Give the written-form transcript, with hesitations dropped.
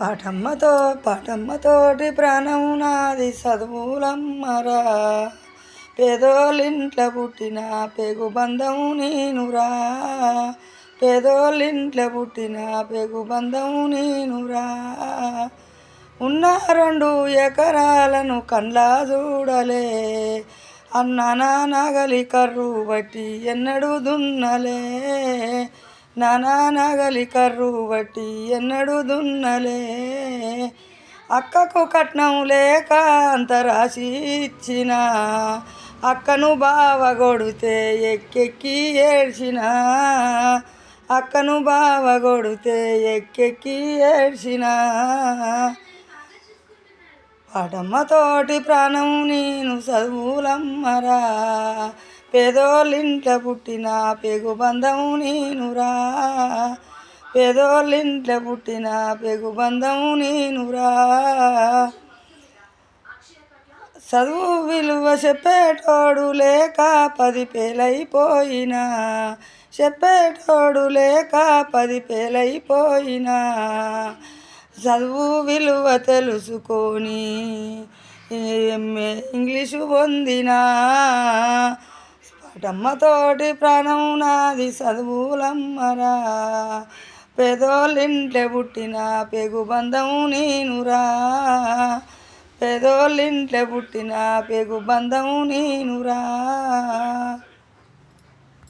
పాటమ్మతోటి ప్రాణం నాది చదువులమ్మరా, పేదోళ్ళింట్ల పుట్టిన పెగు బంధం నేనురా, పేదోళ్ళింట్ల పుట్టిన పెగు బంధం నేనురా. ఉన్న 2 ఎకరాలను కండ్లా చూడలే, అన్న నాగలి కర్రు బట్టి ఎన్నడు దున్నలే, నానా నగలి కర్రు బట్టి ఎన్నడు దున్నలే. అక్కకు కట్నం లేక అంత రాసి ఇచ్చిన, అక్కను బావ కొడితే ఎక్కెక్కి ఏడ్చిన, అక్కను బావ కొడితే ఎక్కెక్కి ఏడ్చిన. పాటమ్మతోటి ప్రాణం నేను చదువులమ్మరా, పేదోళ్ళింట్ల పుట్టిన పెగు బంధం నేనురా, పేదోళ్ళింట్ల పుట్టిన పెగు బంధం నేనురా. చదువు విలువ చెప్పేటోడు లేక 10 పేలైపోయినా, చెప్పేటోడు లేక 10 పేలైపోయినా, చదువు విలువ తెలుసుకొని ఎంఏ ఇంగ్లీషు పొందినా. పాటమ్మతోటి ప్రాణం నాది చదువులమ్మరా, పేదోళ్ళింట్ల పుట్టిన పెగు బంధం నేనురా, పేదోళ్ళింట్ల పుట్టిన పెగు బంధం నేనురా.